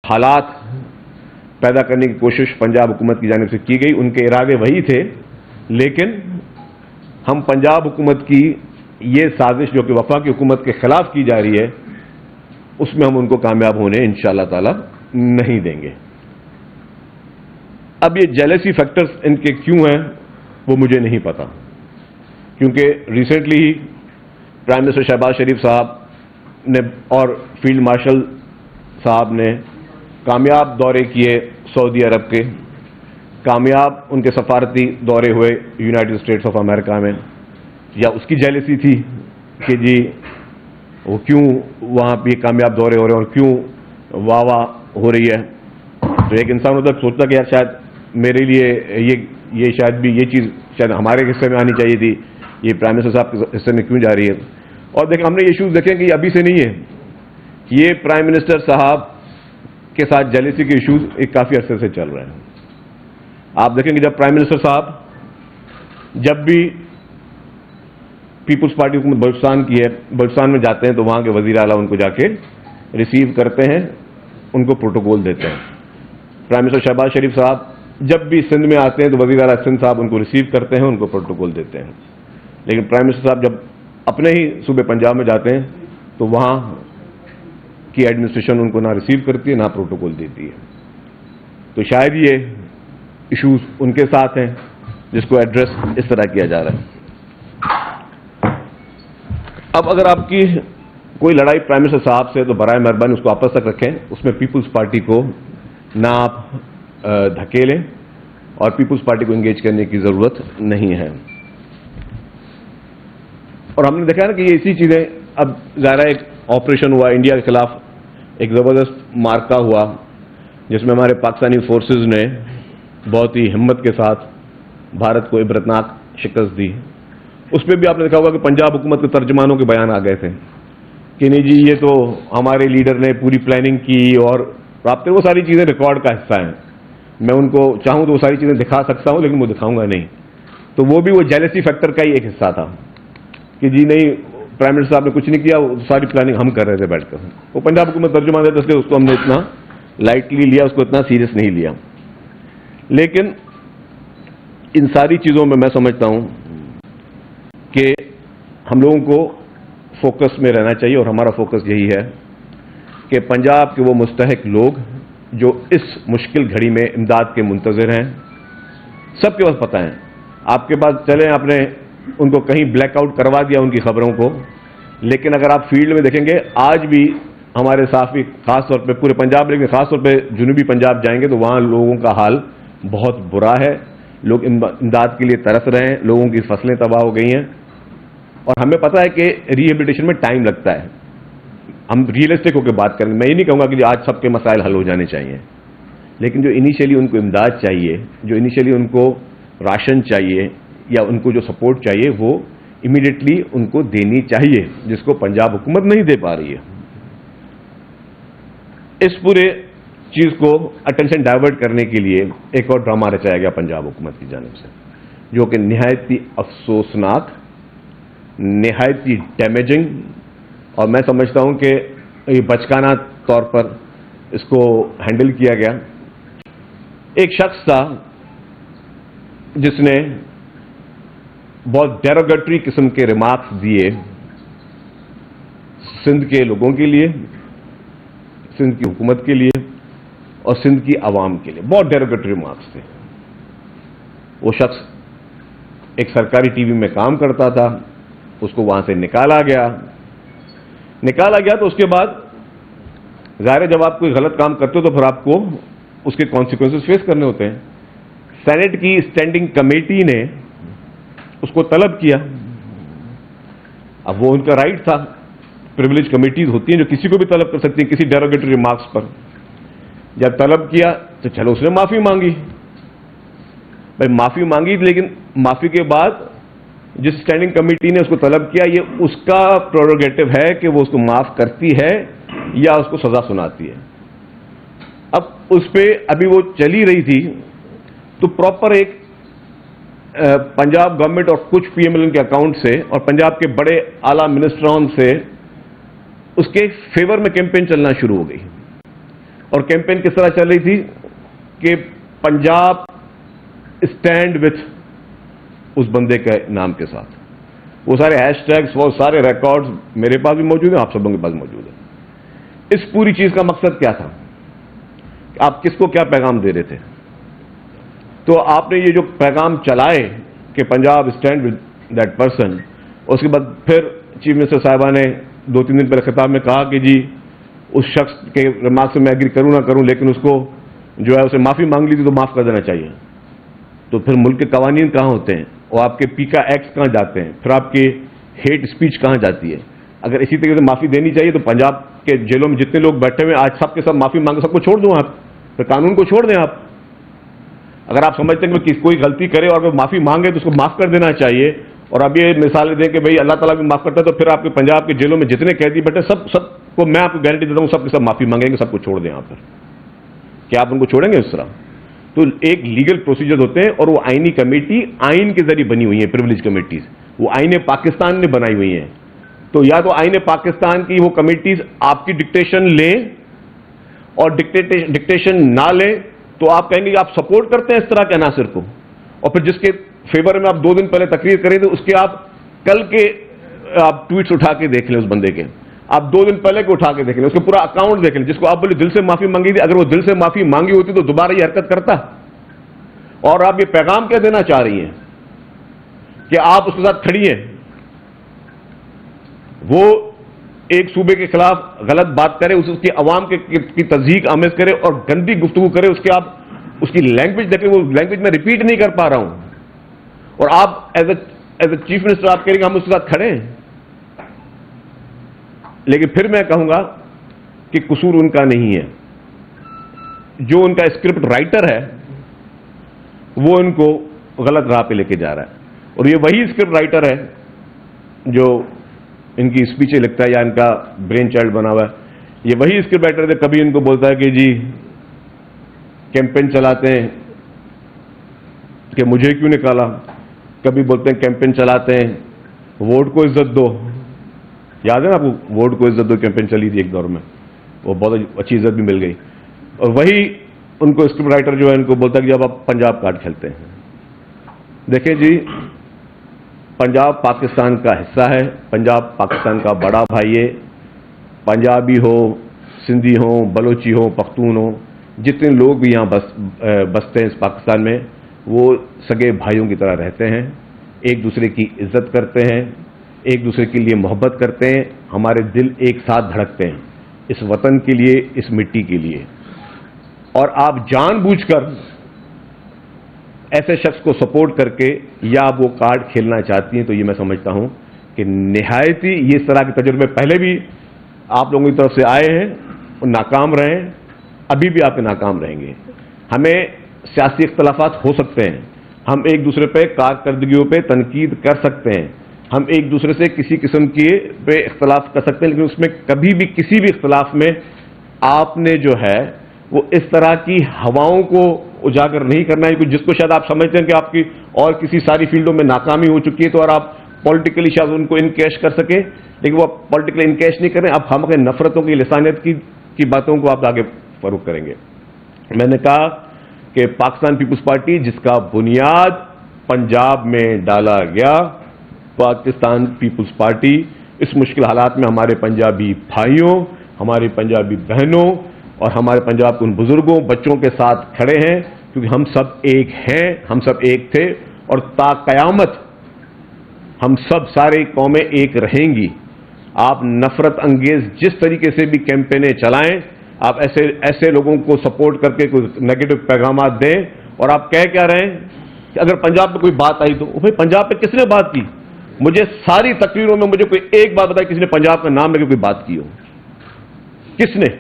حالات پیدا کرنے کی کوشش پنجاب حکومت کی جانب سے کی گئی. ان کے ارادے وہی تھے, لیکن ہم پنجاب حکومت کی یہ سازش جو کہ وفاقی حکومت کے خلاف کی جا رہی ہے, اس میں ہم ان کو کامیاب ہونے انشاءاللہ تعالی نہیں دیں گے. اب یہ جیلسی فیکٹرز ان کے کیوں ہیں وہ مجھے نہیں پتا, کیونکہ ریسنٹلی ہی پرائم منسٹر شہباز شریف صاحب نے اور فیلڈ مارشل صاحب نے کامیاب دورے کیے سعودی عرب کے, کامیاب ان کے سفارتی دورے ہوئے یونائٹڈ اسٹیٹس آف امریکہ میں. یا اس کی جیلسی تھی کہ جی وہ کیوں وہاں پہ کامیاب دورے ہو رہے ہیں اور کیوں واہ واہ ہو رہی ہے. تو ایک انسان ہوتا ہے سوچتا کہ یار شاید میرے لیے یہ شاید بھی یہ چیز شاید ہمارے حصے میں آنی چاہیے تھی, یہ پرائم منسٹر صاحب کے حصے میں کیوں جا رہی ہے. اور دیکھیں ہم نے یہ ایشوز دیکھیں کہ یہ ابھی سے نہیں ہے, یہ پرائم منسٹر صاحب کے ساتھ جیلسی کے ایشوز ایک کافی عرصے سے چل رہے ہیں. آپ دیکھیں کہ جب پرائم منسٹر صاحب جب بھی پیپلز پارٹی حکومت بلوچستان کی ہے, بلوچستان میں جاتے ہیں تو وہاں کے وزیر اعلیٰ ان کو جا کے ریسیو کرتے ہیں, ان کو پروٹوکول دیتے ہیں. پرائم منسٹر شہباز شریف صاحب جب بھی سندھ میں آتے ہیں تو وزیر اعلیٰ سندھ صاحب ان کو ریسیو کرتے ہیں, ان کو پروٹوکول دیتے ہیں. لیکن پرائم منسٹر صاحب جب اپنے ہی صوبے پنجاب میں جاتے ہیں تو وہاں کی ایڈمنسٹریشن ان کو نہ ریسیو کرتی ہے نہ پروٹوکول دیتی ہے. تو شاید یہ ایشوز ان کے ساتھ ہیں جس کو ایڈریس اس طرح کیا جا رہا ہے. اب اگر آپ کی کوئی لڑائی پرائم منسٹر صاحب سے تو برائے مہربانی اس کو آپس تک رکھیں, اس میں پیپلز پارٹی کو نہ آپ دھکیلیں اور پیپلز پارٹی کو انگیج کرنے کی ضرورت نہیں ہے. اور ہم نے دیکھا نا کہ یہ اسی چیزیں, اب ظاہر ایک آپریشن ہوا انڈیا کے خلاف, ایک زبردست مارکا ہوا جس میں ہمارے پاکستانی فورسز نے بہت ہی ہمت کے ساتھ بھارت کو عبرتناک شکست دی. اس پہ بھی آپ نے دیکھا ہوگا کہ پنجاب حکومت کے ترجمانوں کے بیان آ گئے تھے کہ نہیں جی یہ تو ہمارے لیڈر نے پوری پلاننگ کی, اور رابطے وہ ساری چیزیں ریکارڈ کا حصہ ہیں. میں ان کو چاہوں تو وہ ساری چیزیں دکھا سکتا ہوں لیکن وہ دکھاؤں گا نہیں. تو وہ بھی وہ جیلسی فیکٹر کا ہی ایک حصہ تھا کہ جی نہیں پرائم منسٹر صاحب نے کچھ نہیں کیا, وہ ساری پلاننگ ہم کر رہے تھے بیٹھ کر. وہ پنجاب حکومت ترجمان دیتے اس لیے اس کو ہم نے اتنا لائٹلی لیا, اس کو اتنا سیریس نہیں لیا. لیکن ان ساری چیزوں میں میں سمجھتا ہوں کہ ہم لوگوں کو فوکس میں رہنا چاہیے, اور ہمارا فوکس یہی ہے کہ پنجاب کے وہ مستحق لوگ جو اس مشکل گھڑی میں امداد کے منتظر ہیں, سب کے پاس پتہ ہے. آپ کے پاس چلیں آپ نے ان کو کہیں بلیک آؤٹ کروا دیا ان کی خبروں کو, لیکن اگر آپ فیلڈ میں دیکھیں گے آج بھی ہمارے صحافی خاص طور پہ پورے پنجاب لیکن خاص طور پہ جنوبی پنجاب جائیں گے تو وہاں لوگوں کا حال بہت برا ہے. لوگ امداد کے لیے ترس رہے ہیں, لوگوں کی فصلیں تباہ ہو گئی ہیں, اور ہمیں پتہ ہے کہ ریہیبلیٹیشن میں ٹائم لگتا ہے. ہم ریئلسٹک ہو کے بات کریں گے, میں یہ نہیں کہوں گا کہ آج سب کے مسائل حل ہو جانے چاہیے, لیکن جو انیشیلی ان کو امداد چاہیے, جو انیشیلی ان کو راشن چاہیے یا ان کو جو سپورٹ چاہیے وہ امیڈیٹلی ان کو دینی چاہیے, جس کو پنجاب حکومت نہیں دے پا رہی ہے. اس پورے چیز کو اٹینشن ڈائیورٹ کرنے کے لیے ایک اور ڈرامہ رچایا گیا پنجاب حکومت کی جانب سے, جو کہ نہایت ہی افسوسناک, نہایت ہی ڈیمیجنگ, اور میں سمجھتا ہوں کہ یہ بچکانہ طور پر اس کو ہینڈل کیا گیا. ایک شخص تھا جس نے بہت ڈیروگیٹری قسم کے ریمارکس دیے سندھ کے لوگوں کے لیے, سندھ کی حکومت کے لیے اور سندھ کی عوام کے لیے. بہت ڈیروگیٹری ریمارکس تھے. وہ شخص ایک سرکاری ٹی وی میں کام کرتا تھا, اس کو وہاں سے نکالا گیا تو اس کے بعد ظاہر ہے جب آپ کوئی غلط کام کرتے ہو تو پھر آپ کو اس کے کانسیکوینسز فیس کرنے ہوتے ہیں. سینٹ کی اسٹینڈنگ کمیٹی نے اس کو طلب کیا. اب وہ ان کا رائٹ تھا, پریویلیج کمیٹیز ہوتی ہیں جو کسی کو بھی طلب کر سکتی ہیں کسی ڈیروگیٹری ریمارکس پر. جب طلب کیا تو چلو اس نے معافی مانگی, بھائی معافی مانگی, لیکن معافی کے بعد جس اسٹینڈنگ کمیٹی نے اس کو طلب کیا یہ اس کا پروروگیٹو ہے کہ وہ اس کو معاف کرتی ہے یا اس کو سزا سناتی ہے. اب اس پہ ابھی وہ چلی رہی تھی تو پراپر ایک پنجاب گورنمنٹ اور کچھ پی ایم ایل این کے اکاؤنٹ سے اور پنجاب کے بڑے اعلیٰ منسٹران سے اس کے فیور میں کیمپین چلنا شروع ہو گئی. اور کیمپین کس طرح چل رہی تھی کہ پنجاب اسٹینڈ وتھ اس بندے کے نام کے ساتھ. وہ سارے ہیش ٹیگس، وہ سارے ریکارڈز میرے پاس بھی موجود ہیں، آپ سبوں کے پاس موجود ہیں. اس پوری چیز کا مقصد کیا تھا؟ آپ کس کو کیا پیغام دے رہے تھے؟ تو آپ نے یہ جو پیغام چلائے کہ Punjab stand with that person, اس کے بعد پھر چیف منسٹر صاحبہ نے 2-3 دن پہلے خطاب میں کہا کہ جی اس شخص کے ریمارک سے میں ایگری کروں نہ کروں، لیکن اس کو جو ہے اسے معافی مانگ لی تھی تو معاف کر دینا چاہیے. تو پھر ملک کے قوانین کہاں ہوتے ہیں، اور آپ کے پیکا ایکٹس کہاں جاتے ہیں، پھر آپ کی ہیٹ اسپیچ کہاں جاتی ہے؟ اگر اسی طریقے سے معافی دینی چاہیے تو پنجاب کے جیلوں میں جتنے لوگ بیٹھے ہوئے آج سب کے سب معافی مانگے، سب کو چھوڑ دوں آپ، پھر قانون کو چھوڑ دیں آپ. اگر آپ سمجھتے ہیں کہ کوئی غلطی کرے اور اگر معافی مانگے تو اس کو معاف کر دینا چاہیے، اور اب یہ مثالیں دیں کہ بھئی اللہ تعالیٰ بھی معاف کرتا ہے، تو پھر آپ کے پنجاب کے جیلوں میں جتنے قیدی بیٹھے سب کو میں آپ کو گارنٹی دیتا ہوں سب کے سب معافی مانگیں گے، سب کو چھوڑ دیں آپ. پر کیا آپ ان کو چھوڑیں گے اس طرح؟ تو ایک لیگل پروسیجر ہوتے ہیں، اور وہ آئینی کمیٹی آئین کے ذریعے بنی ہوئی ہیں، پریویلیج کمیٹیز، وہ آئین پاکستان نے بنائی ہوئی ہیں. تو یا تو آئین پاکستان کی وہ کمیٹیز آپ کی ڈکٹیشن لیں، اور ڈکٹیشن نہ لیں تو آپ کہیں گے کہ آپ سپورٹ کرتے ہیں اس طرح کے عناصر کو، اور پھر جس کے فیور میں آپ 2 دن پہلے تقریر کریں تو اس کے آپ کل کے آپ ٹویٹس اٹھا کے دیکھ لیں، اس بندے کے آپ 2 دن پہلے کے اٹھا کے دیکھ لیں، اس کا پورا اکاؤنٹ دیکھ لیں، جس کو آپ بولے دل سے معافی مانگی تھی. اگر وہ دل سے معافی مانگی ہوتی تو دوبارہ یہ حرکت کرتا. اور آپ یہ پیغام کیا دینا چاہ رہی ہیں کہ آپ اس کے ساتھ کھڑی ہیں؟ وہ ایک صوبے کے خلاف غلط بات کرے، اس کی عوام کی تضحیک آمیز کرے اور گندی گفتگو کرے، اس کے آپ اس کی لینگویج دیکھیں، وہ لینگویج میں ریپیٹ نہیں کر پا رہا ہوں، اور آپ ایز اے چیف منسٹر آپ کہہ رہے ہیں کہ ہم اس کے ساتھ کھڑے ہیں. لیکن پھر میں کہوں گا کہ قصور ان کا نہیں ہے، جو ان کا اسکرپٹ رائٹر ہے وہ ان کو غلط راہ پہ لے کے جا رہا ہے. اور یہ وہی اسکرپٹ رائٹر ہے جو ان کی اسپیچیں لکھتا ہے یا ان کا برین چائلڈ بنا ہوا ہے. یہ وہی اسکرپٹ رائٹر ہے، کبھی ان کو بولتا ہے کہ جی کیمپین چلاتے ہیں کہ مجھے کیوں نکالا، کبھی بولتے ہیں کیمپین چلاتے ہیں ووٹ کو عزت دو. یاد ہے نا آپ کو ووٹ کو عزت دو کیمپین چلی تھی ایک دور میں، وہ بہت اچھی عزت بھی مل گئی. اور وہی ان کو اسکرپٹ رائٹر جو ہے ان کو بولتا ہے کہ جب آپ پنجاب کارڈ کھیلتے ہیں. دیکھیں جی، پنجاب پاکستان کا حصہ ہے، پنجاب پاکستان کا بڑا بھائی ہے. پنجابی ہو، سندھی ہوں، بلوچی ہوں، پختون ہوں، جتنے لوگ بھی یہاں بستے ہیں اس پاکستان میں، وہ سگے بھائیوں کی طرح رہتے ہیں، ایک دوسرے کی عزت کرتے ہیں، ایک دوسرے کے لیے محبت کرتے ہیں. ہمارے دل ایک ساتھ دھڑکتے ہیں اس وطن کے لیے، اس مٹی کے لیے. اور آپ جان بوجھ کر ایسے شخص کو سپورٹ کر کے یا آپ وہ کارڈ کھیلنا چاہتی ہیں، تو یہ میں سمجھتا ہوں کہ نہایت ہی یہ اس طرح کے تجربے پہلے بھی آپ لوگوں کی طرف سے آئے ہیں اور ناکام رہے ہیں، ابھی بھی آپ کے ناکام رہیں گے. ہمیں سیاسی اختلافات ہو سکتے ہیں، ہم ایک دوسرے پہ کارکردگیوں پہ تنقید کر سکتے ہیں، ہم ایک دوسرے سے کسی قسم کے پہ اختلاف کر سکتے ہیں، لیکن اس میں کبھی بھی کسی بھی اختلاف میں آپ نے جو ہے وہ اس طرح کی ہواؤں کو اجاگر نہیں کرنا ہے جس کو شاید آپ سمجھتے ہیں کہ آپ کی اور کسی ساری فیلڈوں میں ناکامی ہو چکی ہے تو اور آپ پولیٹیکلی شاید ان کو انکیش کر سکیں، لیکن وہ پولیٹیکلی انکیش نہیں کریں. اب ہم اپنے نفرتوں کی لسانیت کی باتوں کو آپ آگے فروغ کریں گے. میں نے کہا کہ پاکستان پیپلز پارٹی جس کا بنیاد پنجاب میں ڈالا گیا، پاکستان پیپلز پارٹی اس مشکل حالات میں ہمارے پنجابی بھائیوں، ہماری پنجابی بہنوں اور ہمارے پنجاب کے ان بزرگوں، بچوں کے ساتھ کھڑے ہیں، کیونکہ ہم سب ایک ہیں، ہم سب ایک تھے، اور تا قیامت ہم سب سارے قومیں ایک رہیں گی. آپ نفرت انگیز جس طریقے سے بھی کیمپینیں چلائیں، آپ ایسے لوگوں کو سپورٹ کر کے کوئی نیگیٹو پیغامات دیں، اور آپ کہہ کیا رہے ہیں کہ اگر پنجاب پہ کوئی بات آئی تو بھائی پنجاب پہ کس نے بات کی؟ مجھے ساری تقریروں میں مجھے کوئی ایک بات بتائی کسی نے پنجاب کا نام لے کے کوئی بات کی ہو؟ کس نے؟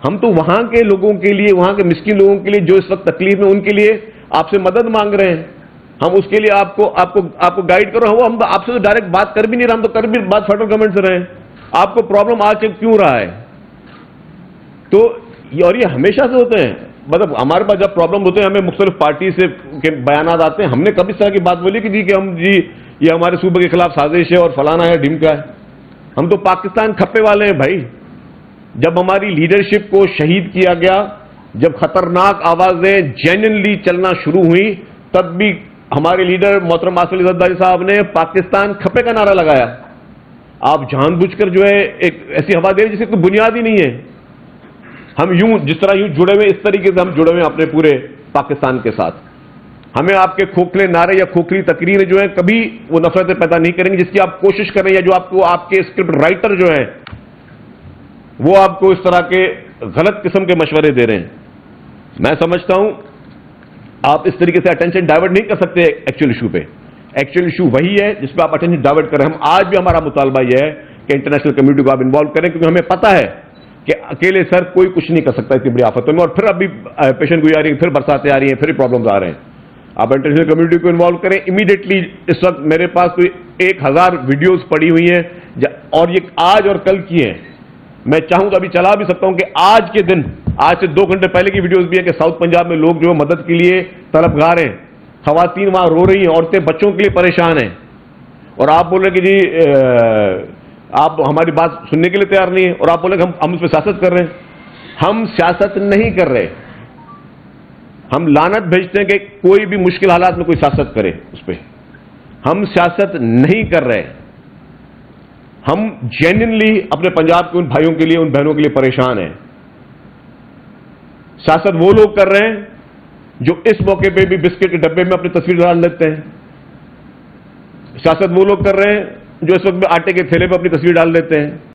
ہم تو وہاں کے لوگوں کے لیے، وہاں کے مسکین لوگوں کے لیے جو اس وقت تکلیف میں، ان کے لیے آپ سے مدد مانگ رہے ہیں. ہم اس کے لیے آپ کو گائیڈ کرو. ہم آپ سے تو ڈائریکٹ بات کر بھی نہیں رہے، ہم تو کر بھی بات فیڈرل گورنمنٹ سے رہے ہیں. آپ کو پرابلم آج کیوں رہا ہے؟ تو اور یہ ہمیشہ سے ہوتے ہیں، مطلب ہمارے پاس جب پرابلم ہوتے ہیں ہمیں مختلف پارٹی سے کے بیانات آتے ہیں. ہم نے کبھی اس طرح کی بات بولی کہ جی ہم یہ ہمارے صوبے کے خلاف سازش ہے اور فلانا ہے ڈھمکا ہے. ہم تو پاکستان کھپے والے ہیں بھائی. جب ہماری لیڈرشپ کو شہید کیا گیا، جب خطرناک آوازیں جیننلی چلنا شروع ہوئی، تب بھی ہمارے لیڈر محترم آصف علی زرداری صاحب نے پاکستان کھپے کا نعرہ لگایا۔ آپ جان بوجھ کر جو ہے ایک ایسی ہوا دے رہے جس کی کوئی بنیاد ہی نہیں ہے۔ ہم جس طرح جڑے ہوئے، اس طریقے سے ہم جڑے ہوئے اپنے پورے پاکستان کے ساتھ۔ ہمیں آپ کے کھوکھلے نعرے یا کھوکھلی تقریریں جو ہیں کبھی وہ نفرتیں پیدا نہیں کریں گے جس کی آپ کوشش کر رہے ہیں، یا جو آپ کے اسکرپٹ رائٹر جو ہیں وہ آپ کو اس طرح کے غلط قسم کے مشورے دے رہے ہیں۔ میں سمجھتا ہوں آپ اس طریقے سے اٹینشن ڈائیورٹ نہیں کر سکتے ایکچوئل ایشو پہ۔ ایکچوئل ایشو وہی ہے جس پہ آپ اٹینشن ڈائیورٹ کریں۔ ہم آج بھی ہمارا مطالبہ یہ ہے کہ انٹرنیشنل کمیونٹی کو آپ انوالو کریں، کیونکہ ہمیں پتہ ہے کہ اکیلے سر کوئی کچھ نہیں کر سکتا اتنی بڑی آفتوں میں، اور پھر ابھی پیشن گوئی آ رہی ہے، پھر برساتیں آ رہی ہیں، پھر پرابلمز آ رہے ہیں۔ آپ انٹرنیشنل کمیونٹی کو انوالو کریں امیڈیٹلی۔ اس وقت میرے پاس کوئی 1000 ویڈیوز پڑی ہوئی ہیں، اور یہ آج اور کل کی ہیں۔ میں چاہوں تو ابھی چلا بھی سکتا ہوں کہ آج کے دن، آج سے 2 گھنٹے پہلے کی ویڈیوز بھی ہیں کہ ساؤتھ پنجاب میں لوگ جو مدد کے لیے طلبگار ہیں، خواتین وہاں رو رہی ہیں، عورتیں بچوں کے لیے پریشان ہیں، اور آپ بول رہے کہ جی آپ ہماری بات سننے کے لیے تیار نہیں ہیں، اور آپ بولے کہ ہم اس پہ سیاست کر رہے ہیں۔ ہم سیاست نہیں کر رہے، ہم لعنت بھیجتے ہیں کہ کوئی بھی مشکل حالات میں کوئی سیاست کرے اس پہ۔ ہم سیاست نہیں کر رہے، ہم جیننلی اپنے پنجاب کے ان بھائیوں کے لیے، ان بہنوں کے لیے پریشان ہیں۔ سیاست وہ لوگ کر رہے ہیں جو اس موقع پہ بھی بسکٹ کے ڈبے میں اپنی تصویر ڈال لیتے ہیں۔ سیاست وہ لوگ کر رہے ہیں جو اس وقت میں آٹے کے تھیلے پہ اپنی تصویر ڈال دیتے ہیں۔